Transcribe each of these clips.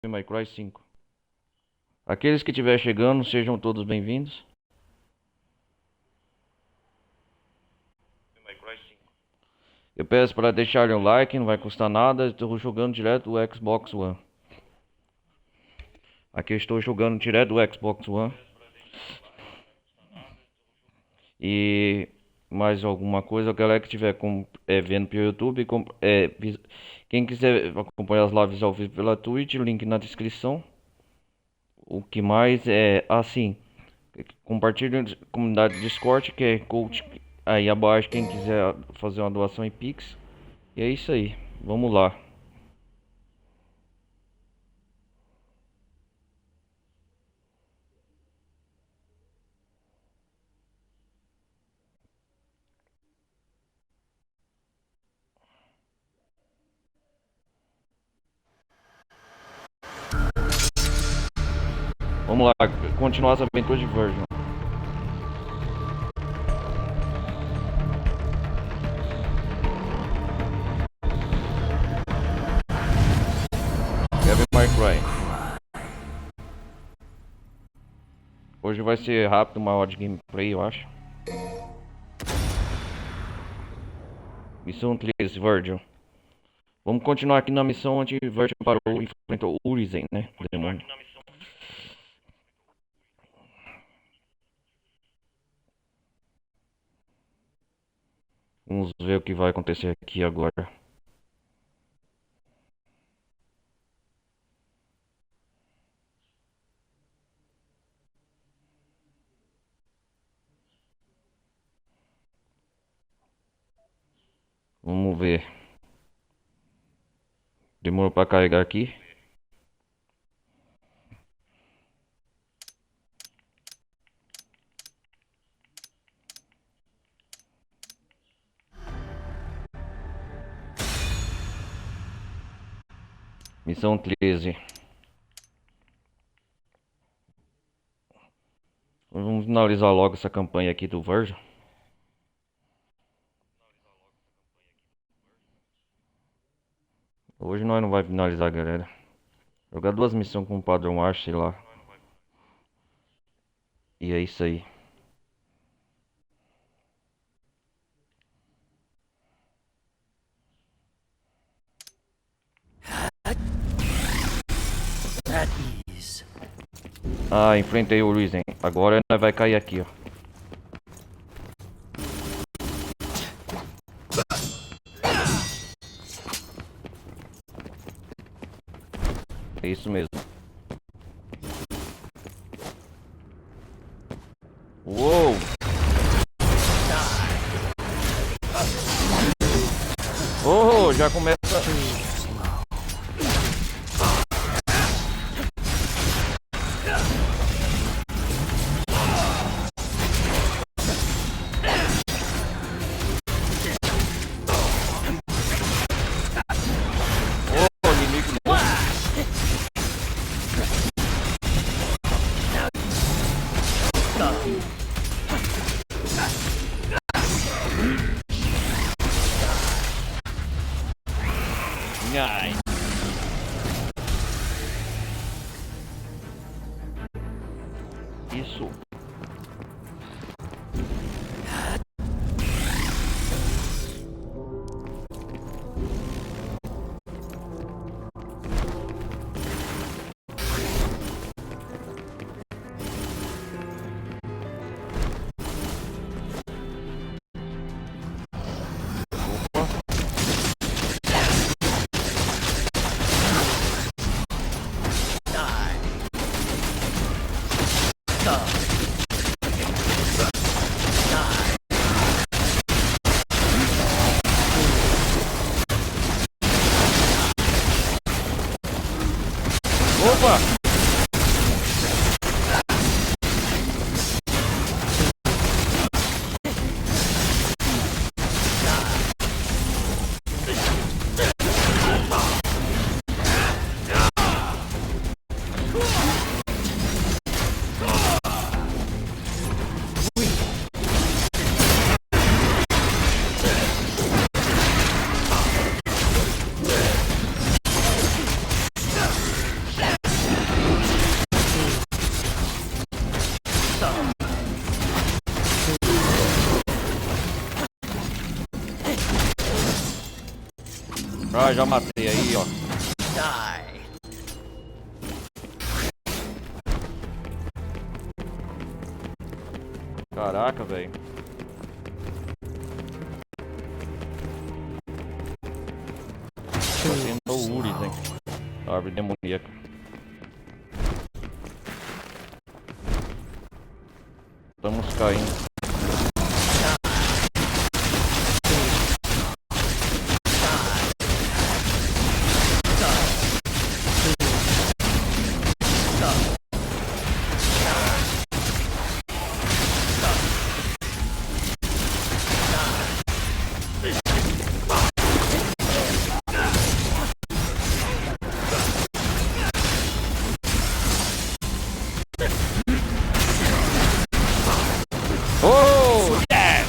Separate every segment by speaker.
Speaker 1: My Cry 5. Aqueles que estiver chegando, sejam todos bem-vindos. Eu peço para deixarem o like, não vai custar nada. Estou jogando direto do Xbox One. Aqui eu estou jogando direto do Xbox One. E mais alguma coisa, a galera que estiver vendo pelo YouTube, quem quiser acompanhar as lives ao vivo pela Twitch, link na descrição. O que mais é assim, compartilhe na comunidade Discord, que é coach aí abaixo, quem quiser fazer uma doação em Pix. E é isso aí, vamos lá. Vamos lá, continuar as aventuras de Virgil. Devil May Cry. Hoje vai ser rápido, uma hora de gameplay, eu acho. Missão 13, Virgil. Vamos continuar aqui na missão onde Virgil parou e enfrentou o Urizen, né? O demônio. Vamos ver o que vai acontecer aqui agora. Vamos ver. Demorou para carregar aqui. Missão 13. Vamos finalizar logo essa campanha aqui do Virgil. Hoje nós não vai finalizar, galera. Jogar duas missões com o padrão Ash, sei lá. E é isso aí. Ah, enfrentei o Risen. Agora nós vai cair aqui, ó. É isso mesmo. Uou! Oh, já começa. Oh, inimigo. Ai. Isso. Ah, já matei aí, ó.
Speaker 2: Die.
Speaker 1: Caraca, velho. Tá tendo o Uris, hein? Árvore demoníaca. Estamos caindo. Oh, yeah!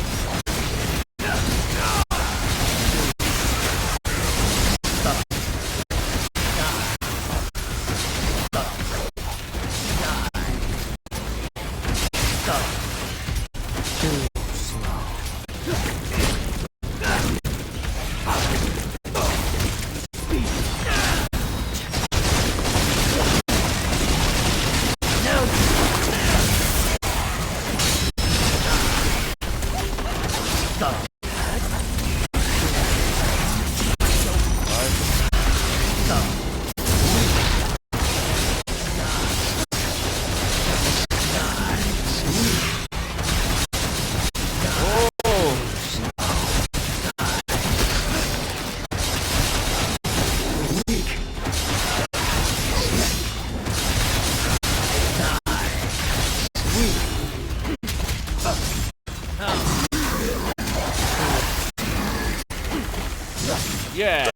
Speaker 1: Yeah!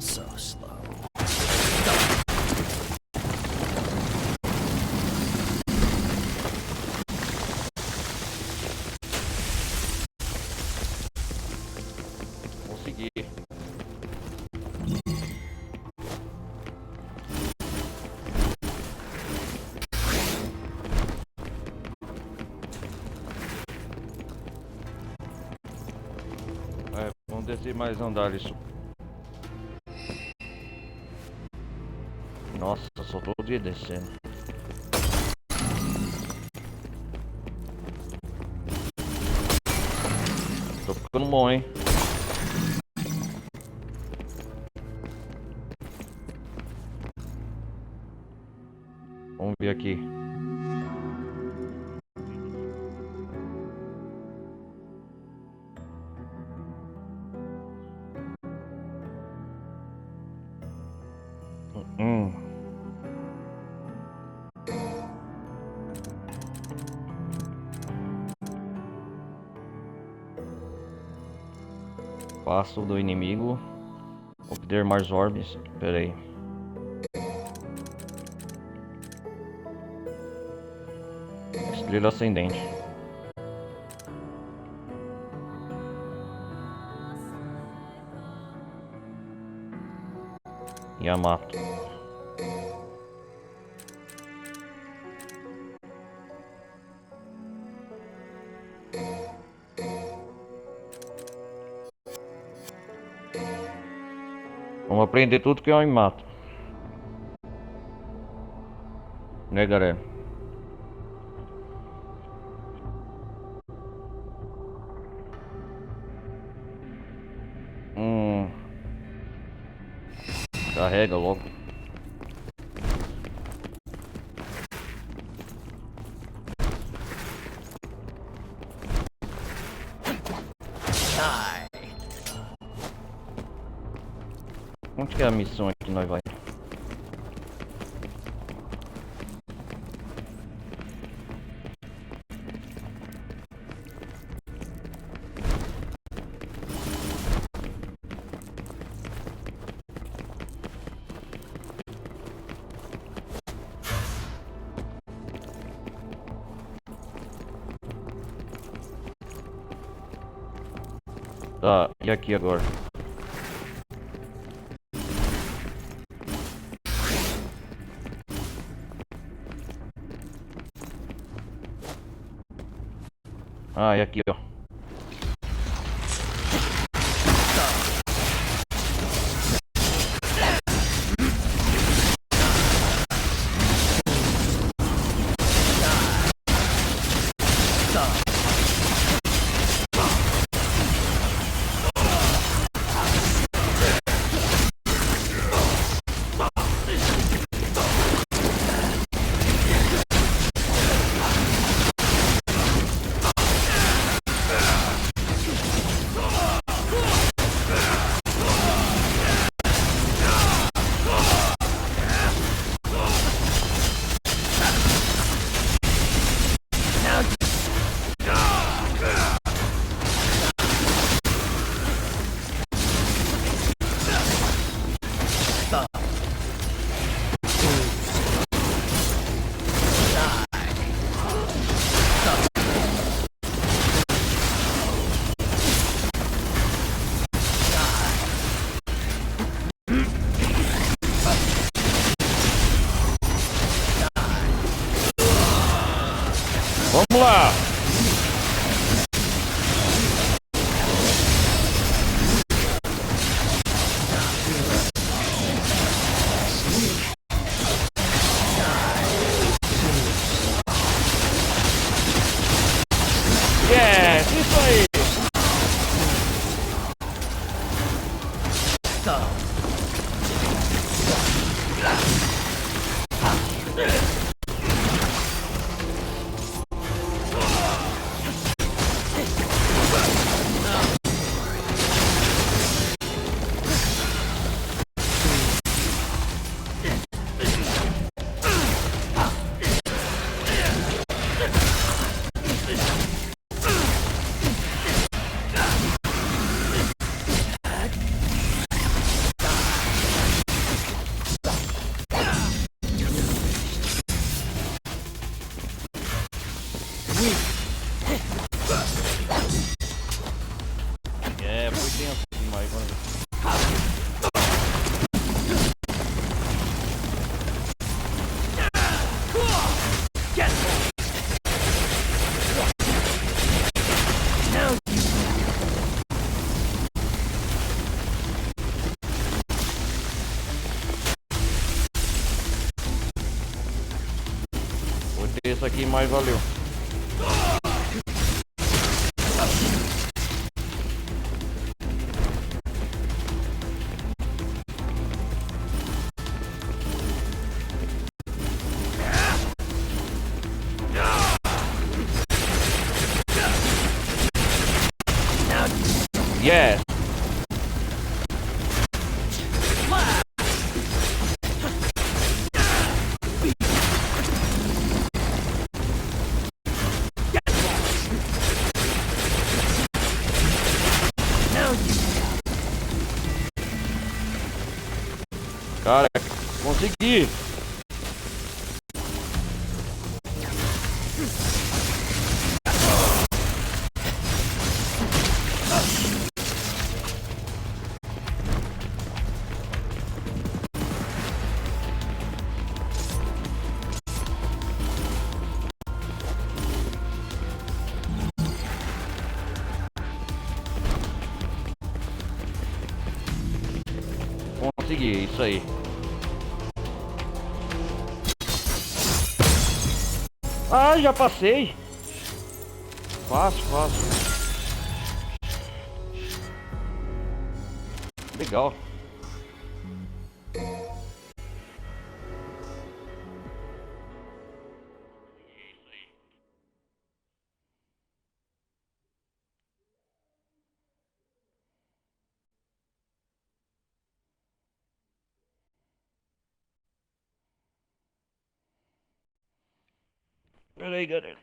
Speaker 2: So slow.
Speaker 1: Consegui. Vamos descer mais andares. Nossa, só todo dia descendo. Tô ficando bom, hein? Vamos ver aqui. Hum. Passo do inimigo. Obter mais orbes. Pera aí. Estrela ascendente. Yamato. Vamos aprender tudo que é o Yamato. Né, galera? Carrega logo.
Speaker 2: Die.
Speaker 1: Onde que é a missão aqui que nós vai? Tá, e aqui agora? Ah, e aqui, ó. Vamos lá! Yes, isso aí! É, foi tenso demais, mano. Foi tenso aqui, mas valeu. Yes! Cara, consegui! Consegui, isso aí. Ah, já passei. Fácil, fácil. Legal. Pera aí, galera.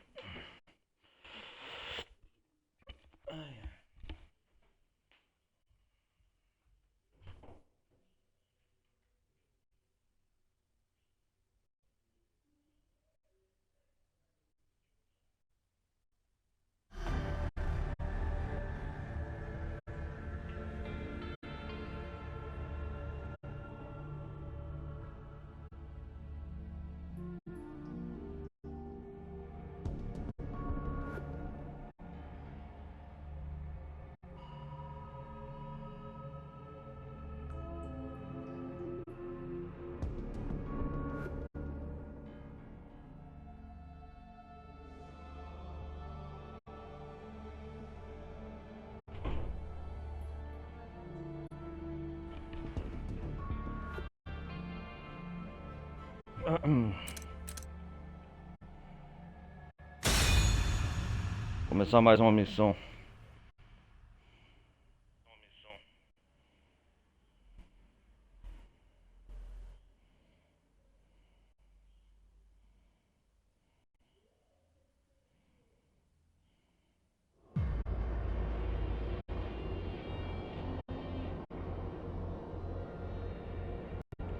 Speaker 1: Começar mais uma missão.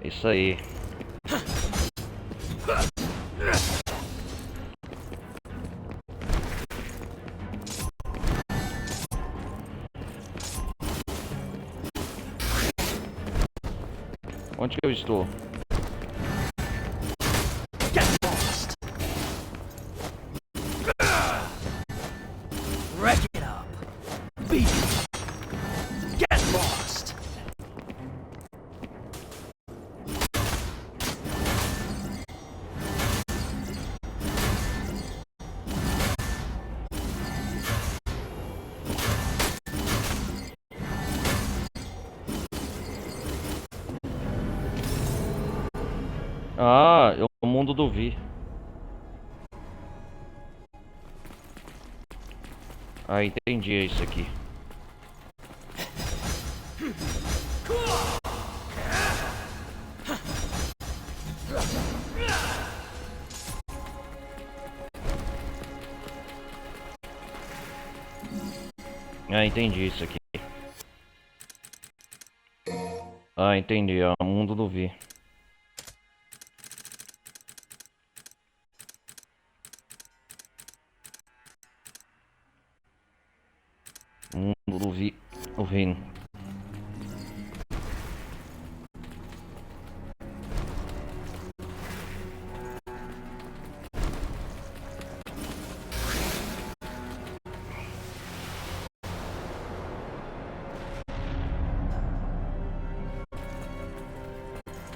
Speaker 1: Isso aí. Onde que eu estou? Ah, é o mundo do Vi. Ah, entendi, é isso aqui. Ah, entendi isso aqui. Ah, entendi, é o mundo do Vi. Mundo do Vi. O reino.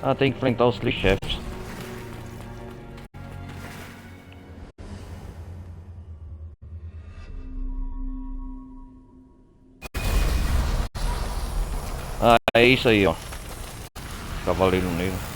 Speaker 1: Ah, tem que enfrentar os 3 chefes. Ah, é isso aí, ó. Cavaleiro Negro.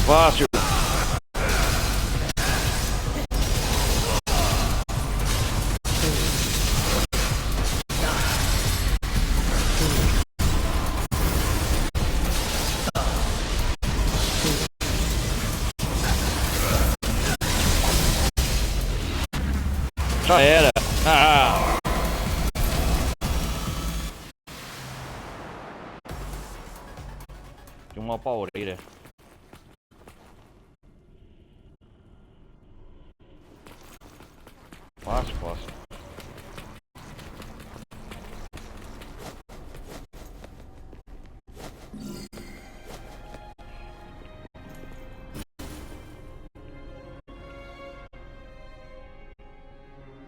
Speaker 1: Fácil. Já era. Ah. Tem uma paureira. Fácil, fácil.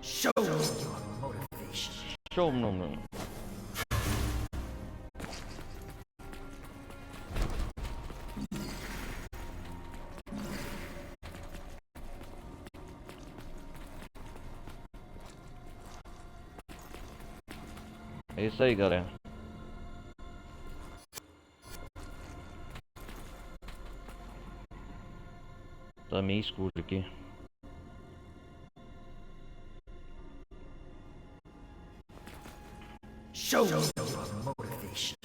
Speaker 2: Show me your motivation.
Speaker 1: Show não, não. É isso aí, galera. Tá meio escuro aqui.
Speaker 2: Show me your motivation.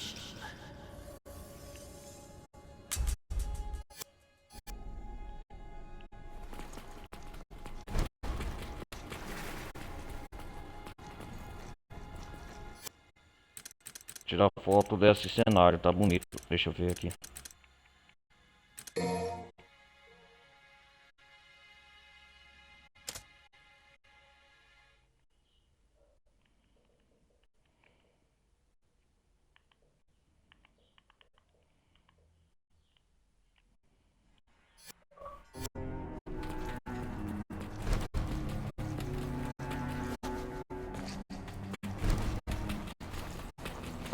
Speaker 1: Tirar foto desse cenário, tá bonito. Deixa eu ver aqui.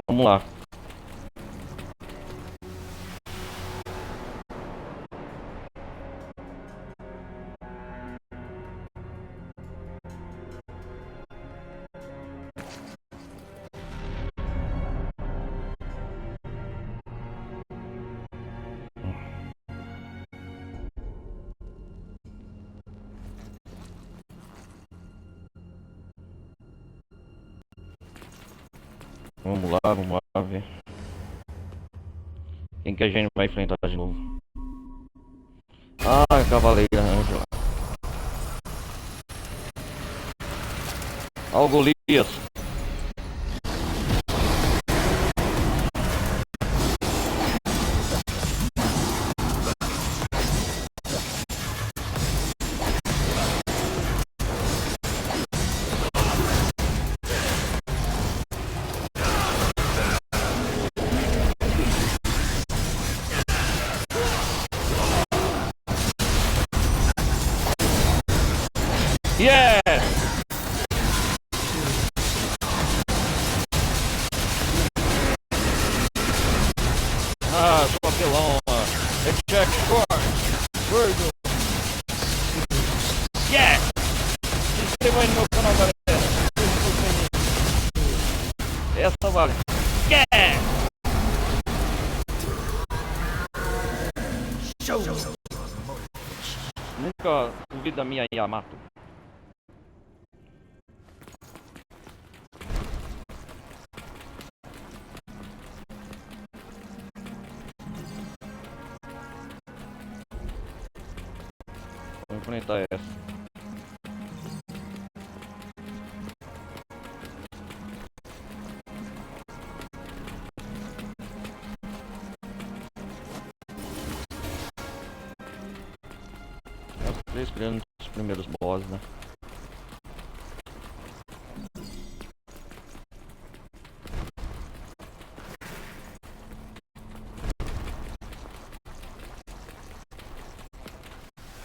Speaker 1: Vamos lá. Vamos lá ver. Quem que a gente vai enfrentar de novo? Ah, Cavaleira Ângela. Ó, Golias. Yeah! Ah, sua apelão, mano. É check, gordo. Yeah! Se inscreva aí no meu canal, galera. Essa vale. Yeah!
Speaker 2: Show your motivation.
Speaker 1: Nunca duvido da minha Yamato. Vou enfrentar essa. Os três criando os primeiros bosses, né?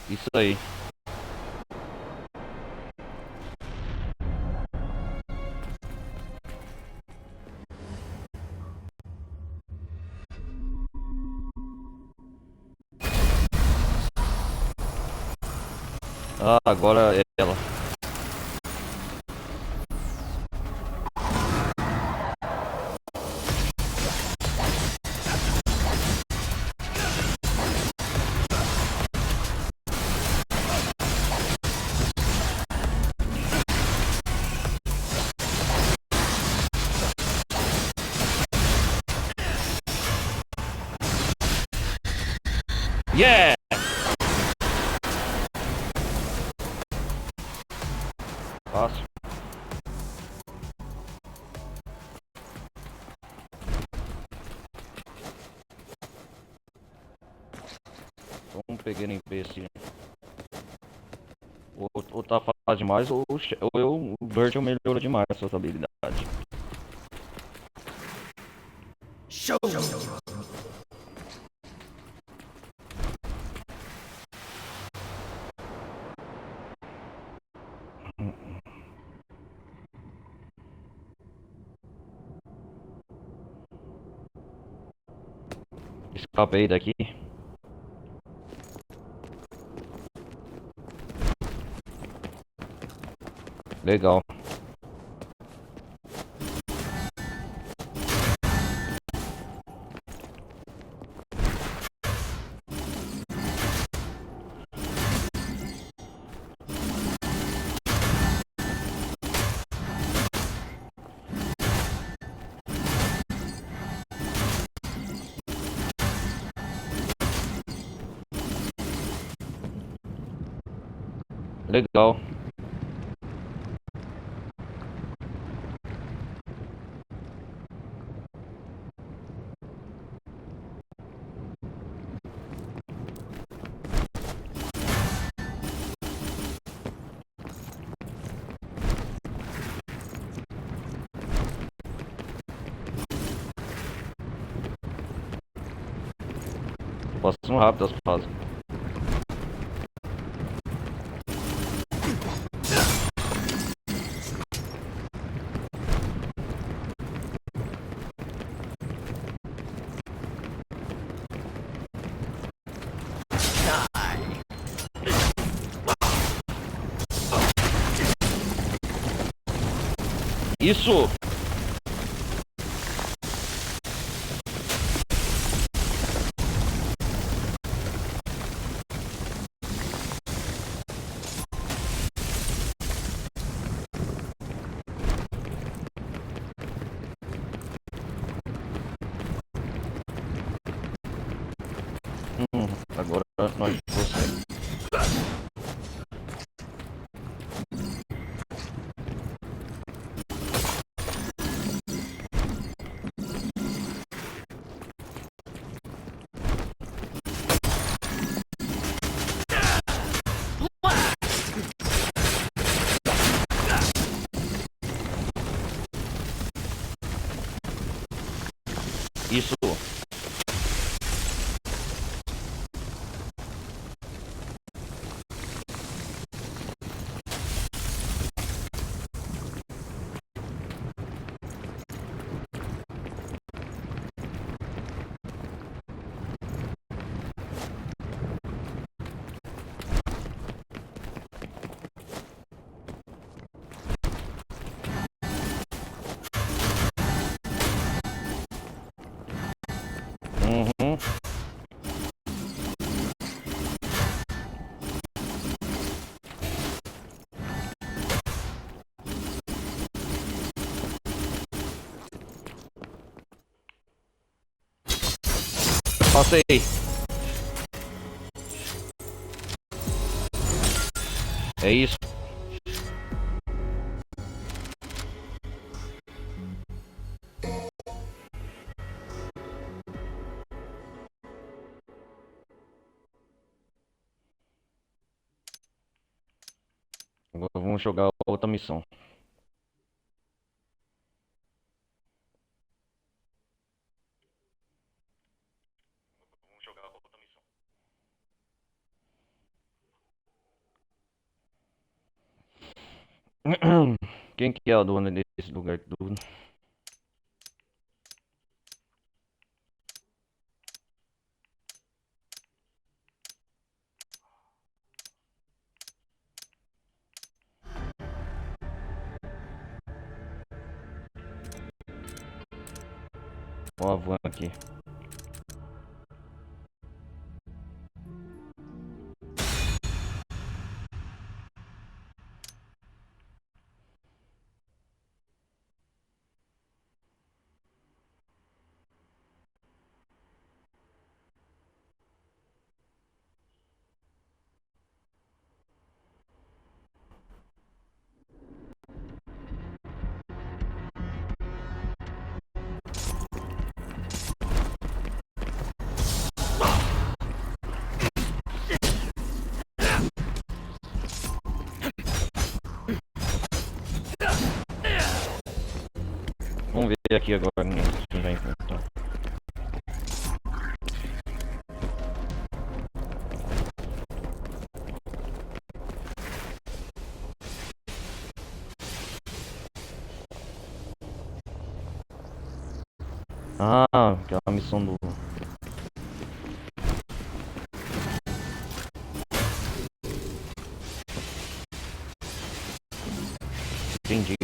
Speaker 1: Isso aí. Ah, agora é ela. Yeah! Fácil. Então peguei no imbecil. Ou tá fácil demais, o Virgil melhorou demais a sua habilidade.
Speaker 2: Show your
Speaker 1: Escapei daqui. Legal. Legal. Passando rápido as fases. Isso! Agora nós conseguimos. Passei. É isso. Agora vamos jogar outra missão. Quem que é a dona desse lugar tudo? Ó a van aqui. Vamos ver aqui agora, né, se vai encontrar. Ah, aquela missão do... Entendi.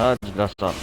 Speaker 1: Ah, desgraçado.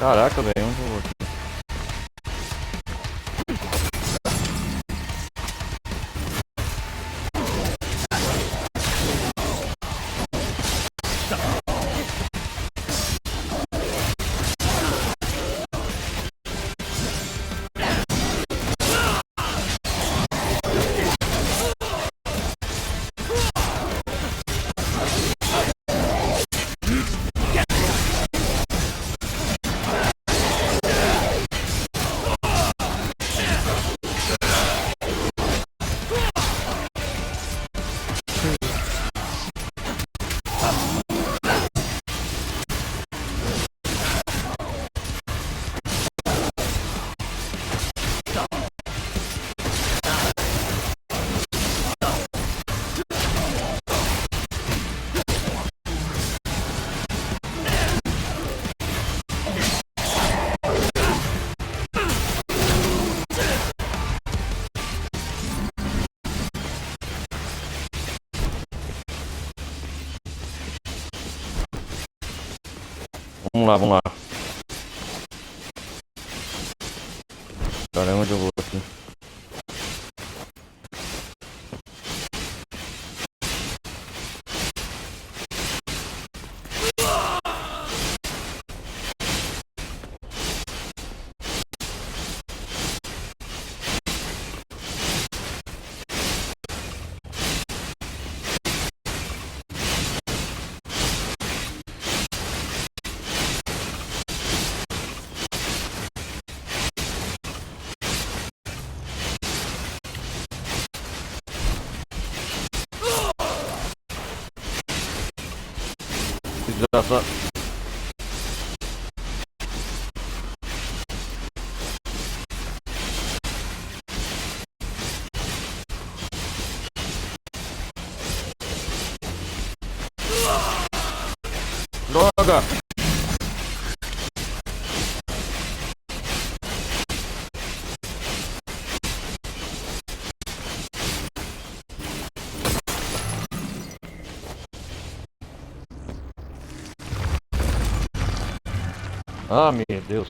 Speaker 1: Caraca, velho, onde eu vou aqui? Vamos lá, vamos lá. Desgraçado. Droga! Ah, meu Deus.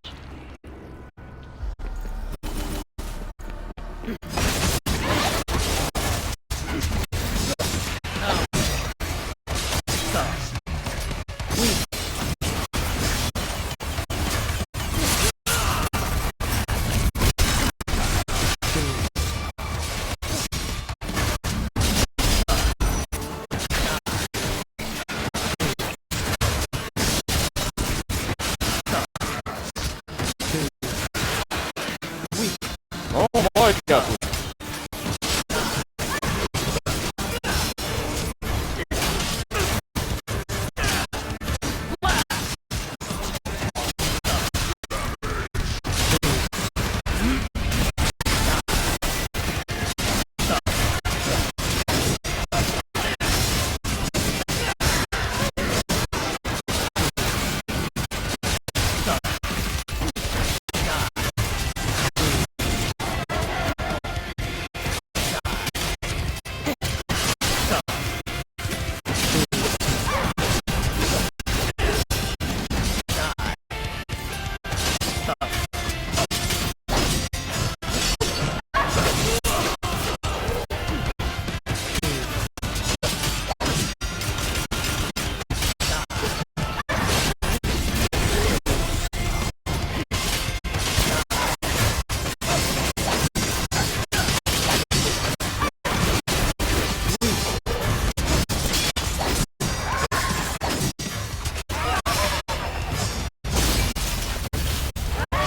Speaker 1: Não morre, gato.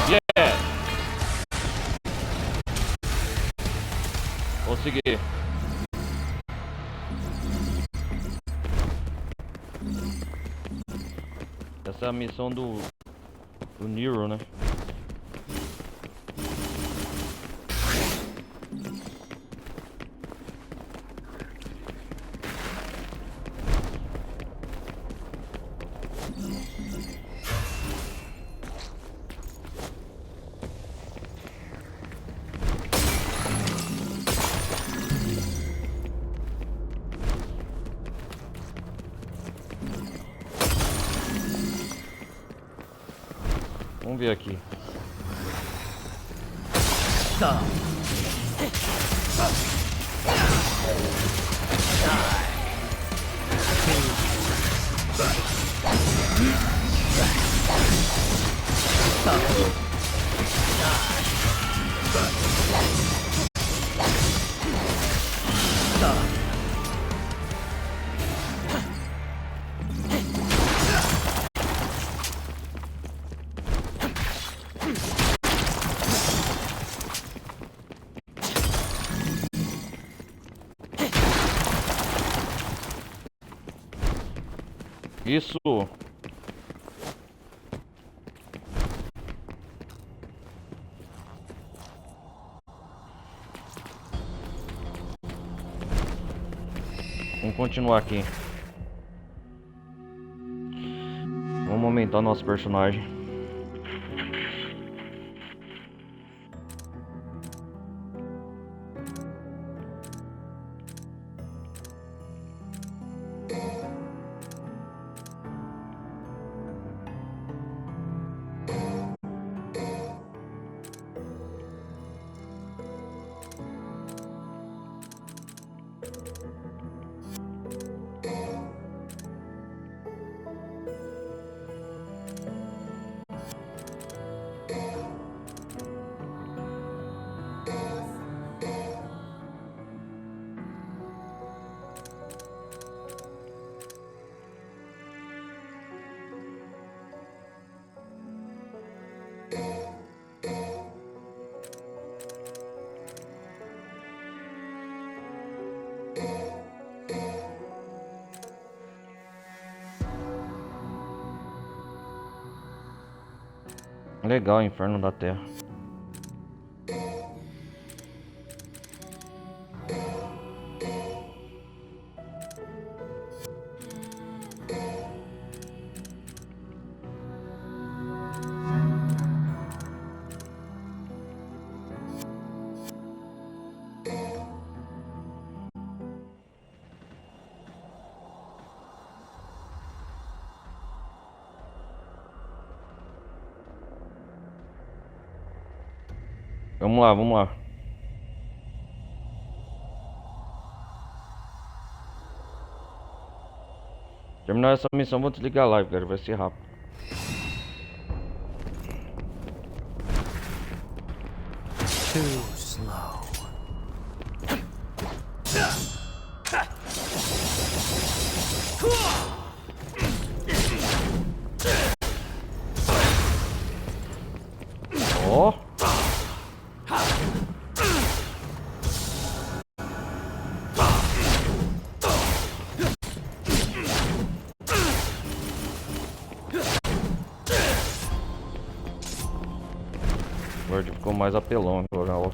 Speaker 1: Yeah! Consegui. Essa é a missão do Nero, né? Vamos ver aqui. Isso. Vamos continuar aqui. Vamos aumentar nosso personagem. Legal, Inferno da Terra. Vamos lá, vamos lá. Terminar essa missão, vou desligar a live, cara. Vai ser rápido.
Speaker 2: Too slow.
Speaker 1: Ó. O Lorde ficou mais apelão agora, ó.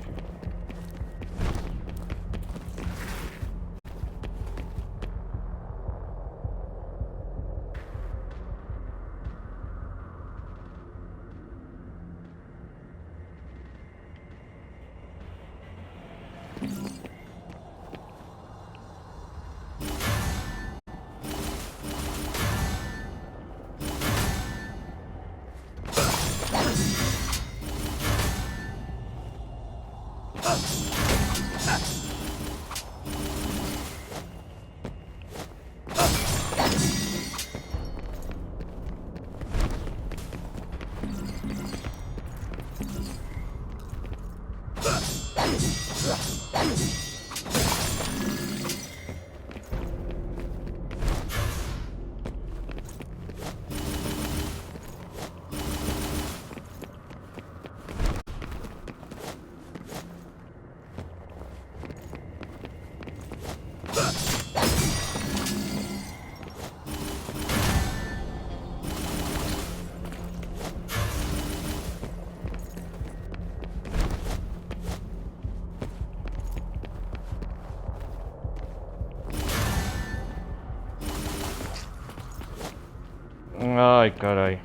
Speaker 1: Ai, carai.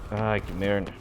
Speaker 1: Ai, que merda.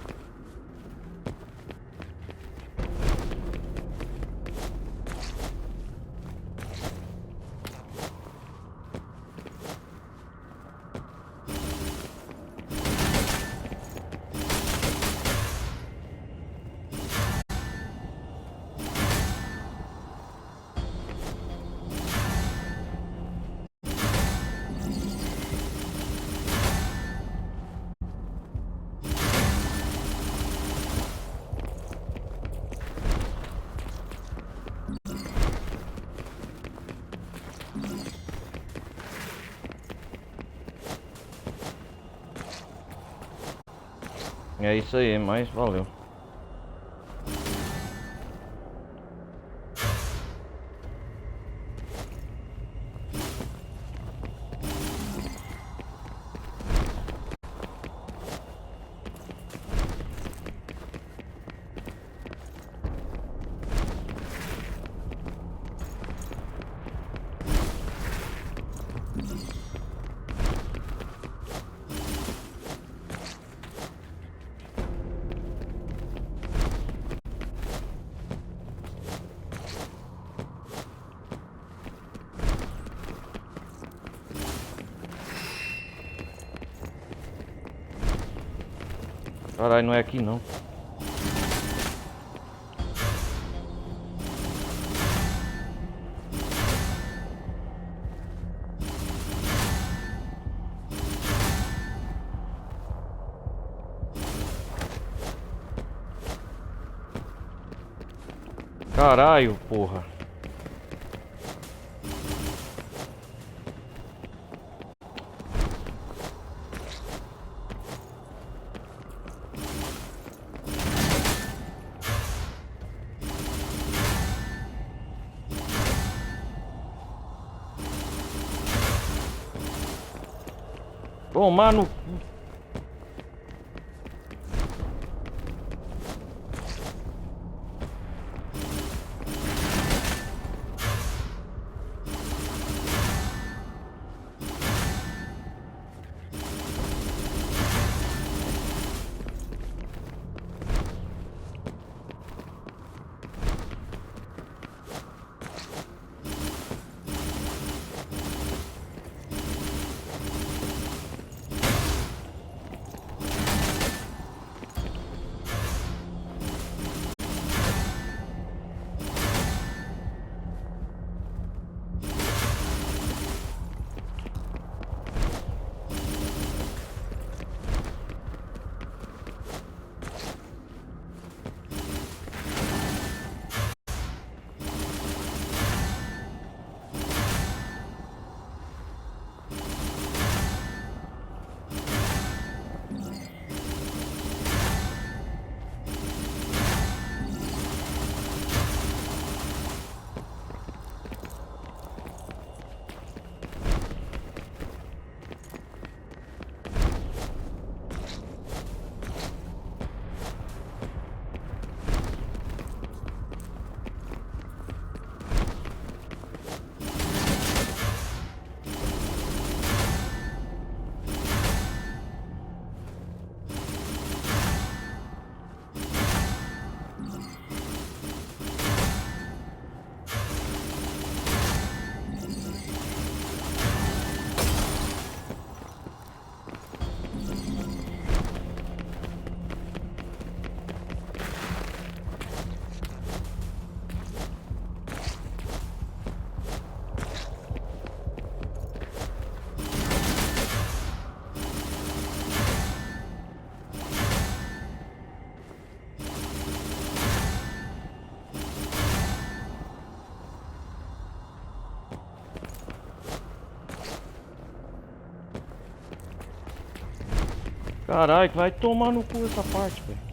Speaker 1: É isso aí, mas valeu. Caralho, não é aqui não. Caralho, porra. Tomar no cu. Caralho, vai tomar no cu essa parte, velho.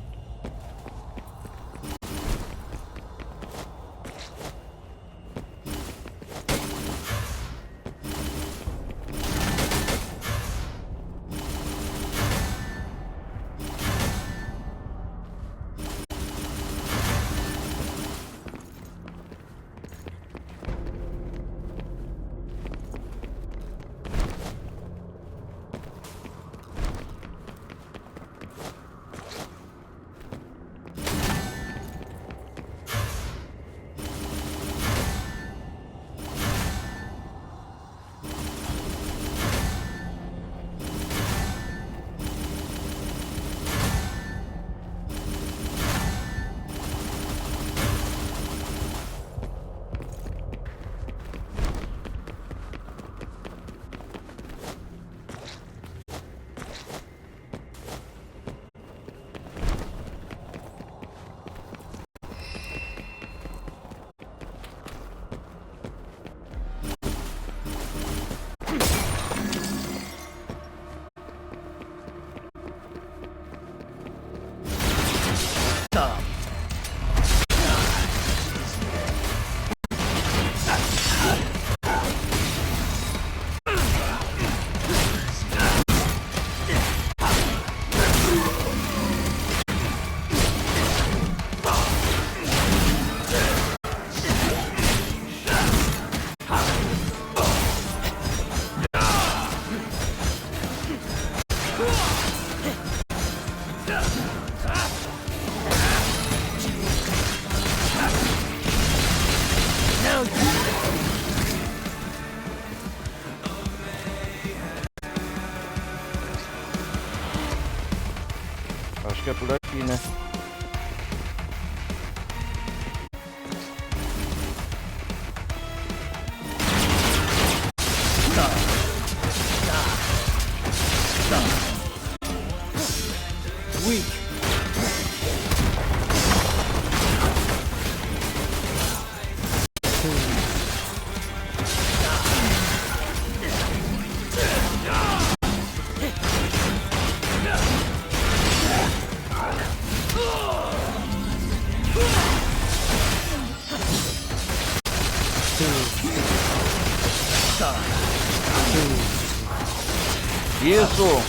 Speaker 1: Acho que é por aqui, né?
Speaker 2: Weak.
Speaker 1: Isso!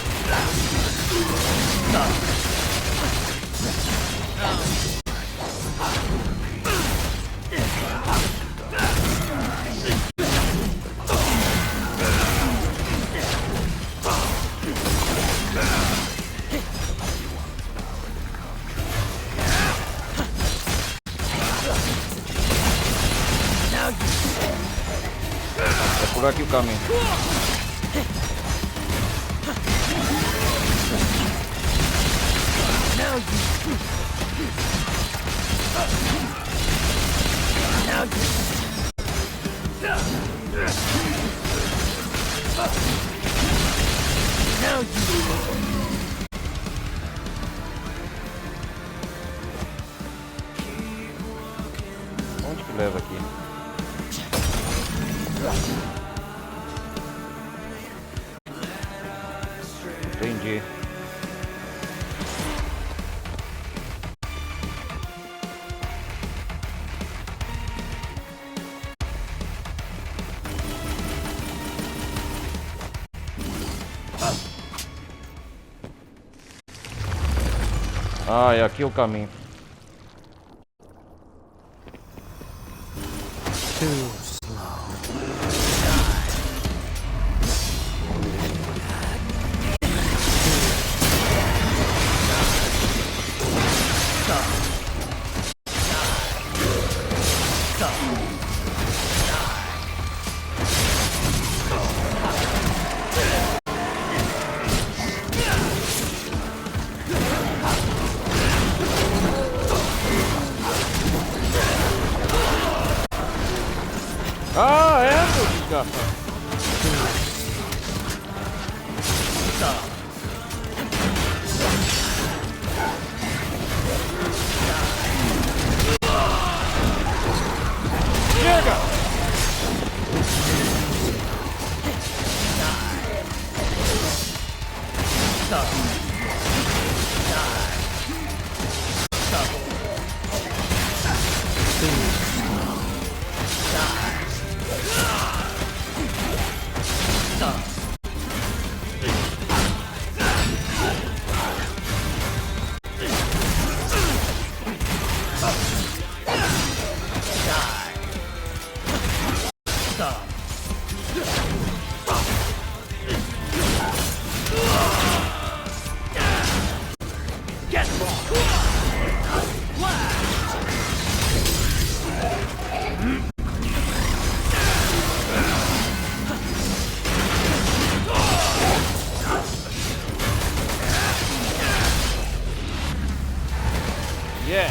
Speaker 1: É por aqui o caminho. Onde que leva aqui? Entendi. Ah, é aqui o caminho.
Speaker 2: Too slow.
Speaker 1: Ah, é, meu desgraçado. Chega! Yeah.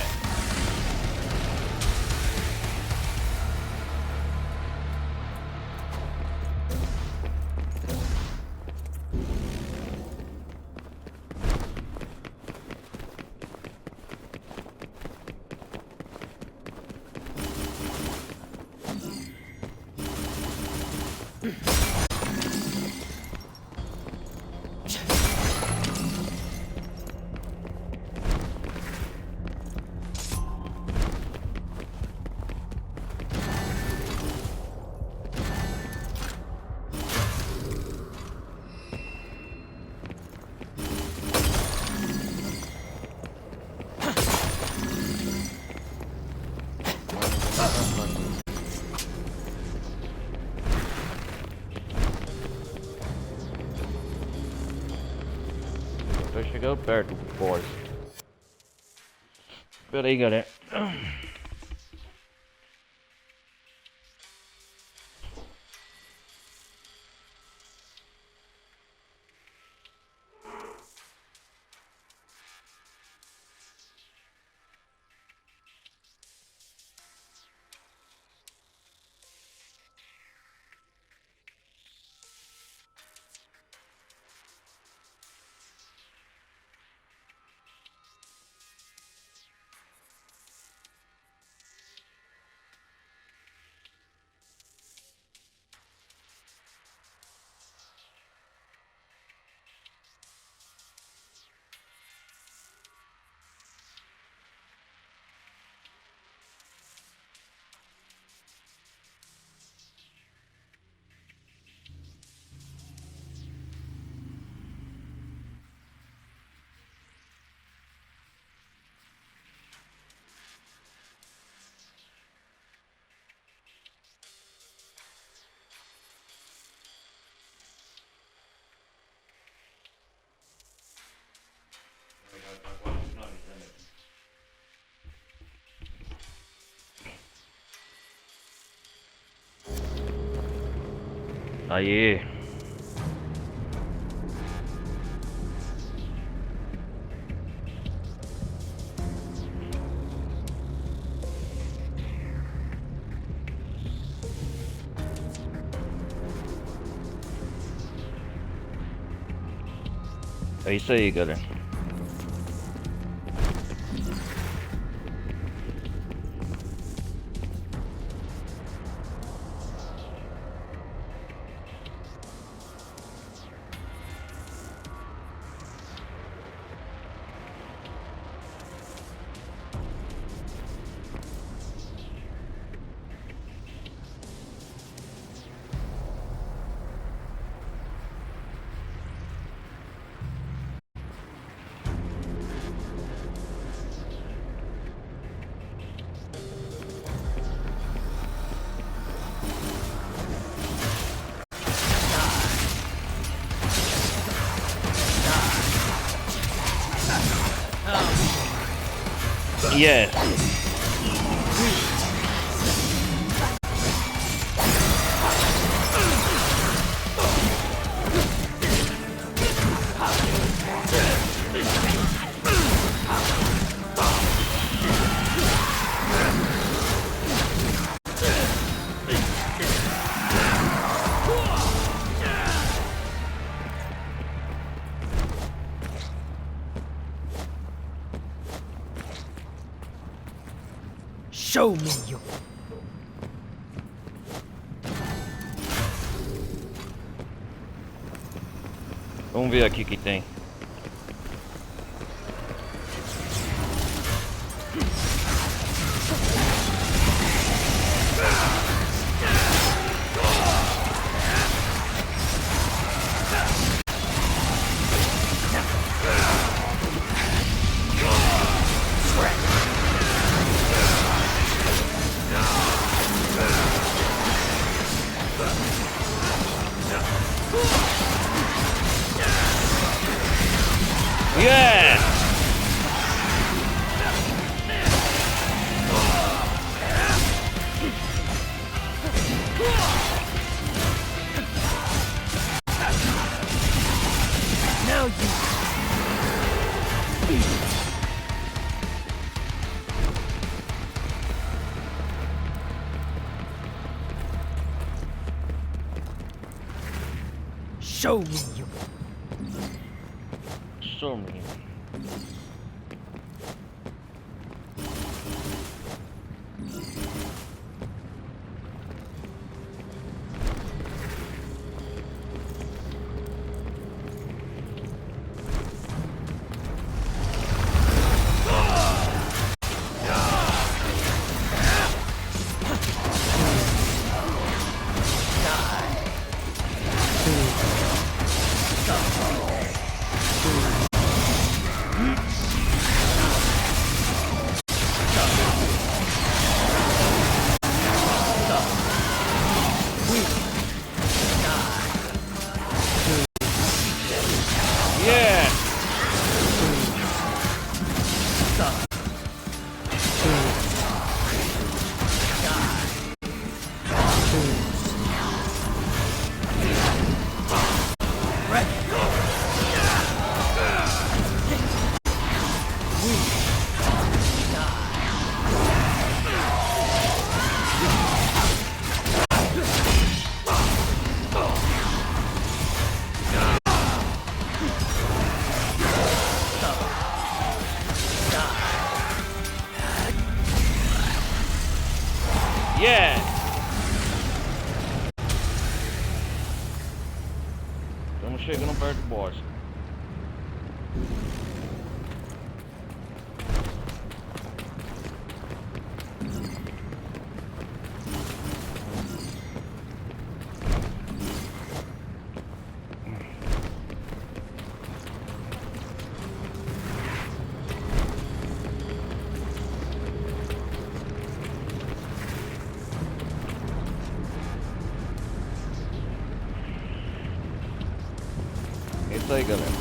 Speaker 1: Tô chegando perto do boss. Pera aí, galera. Aê. É isso aí, galera. Yes.
Speaker 2: Show me you.
Speaker 1: Vamos ver aqui o que tem. Yeah!
Speaker 2: Now you. Show me you.
Speaker 1: Show me. Yeah! Yeah! Estamos chegando perto do boss. É isso aí, galera.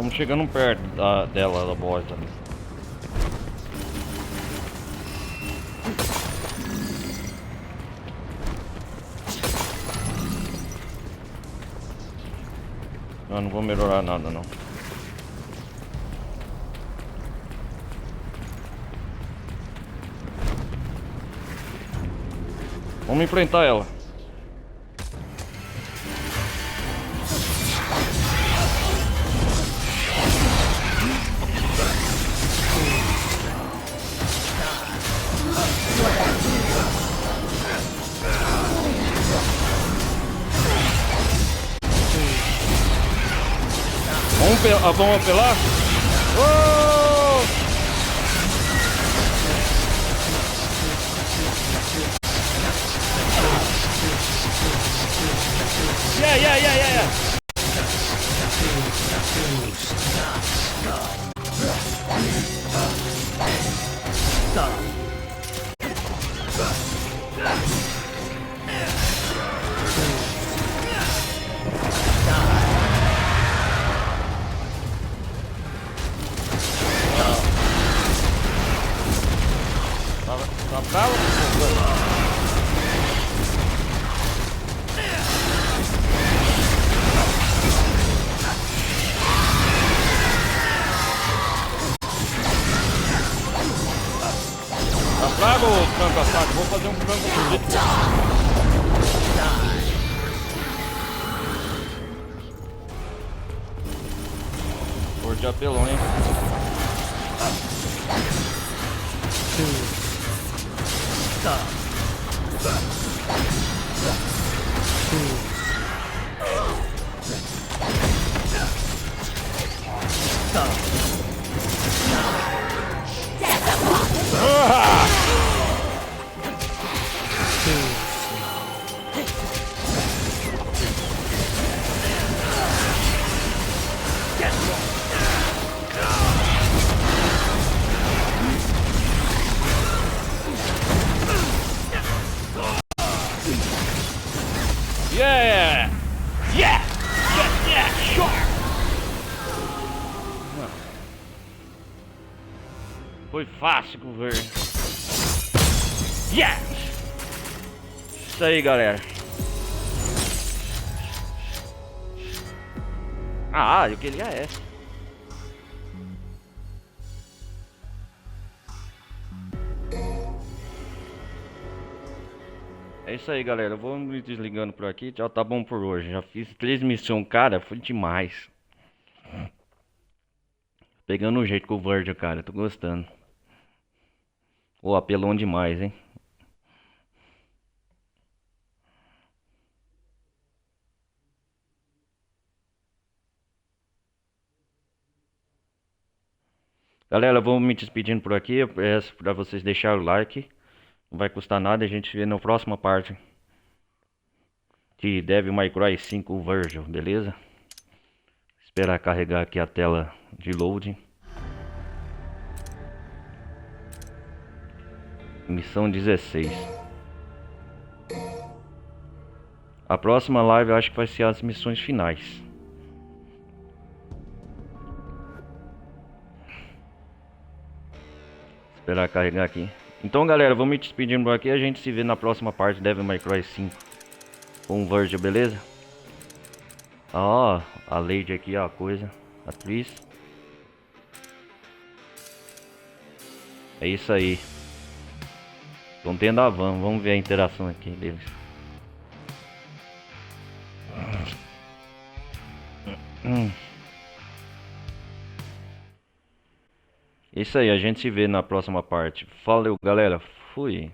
Speaker 1: Estamos chegando perto dela, da boss ali. Não vou melhorar nada não. Vamos enfrentar ela. Vamos apelar? Oh! Yeah. Tá bravo? Tá bravo, frango assado? Vou fazer um frango cozido. Cor de apelão, hein? Yeah, sure. Foi fácil, governo. Yeah! Isso aí, galera. Eu queria essa. É isso aí, galera. Eu vou me desligando por aqui. Já tá bom por hoje. Já fiz 3 missões, cara. Foi demais. Pegando o jeito com o Virgil, cara. Tô gostando. Apelão demais, hein? Galera, vou me despedindo por aqui. Eu peço pra vocês deixarem o like. Não vai custar nada. A gente se vê na próxima parte de Devil May Cry 5 Virgil, beleza? Esperar carregar aqui a tela de loading. Missão 16. A próxima live eu acho que vai ser as missões finais. Esperar carregar aqui. Então, galera, vou me despedindo por aqui. A gente se vê na próxima parte de Devil May Cry 5 com o Virgil, beleza? Ó, a Lady aqui, ó, a coisa. Atriz. É isso aí. Estão tendo a van. Vamos ver a interação aqui deles. Isso aí, a gente se vê na próxima parte. Valeu, galera. Fui.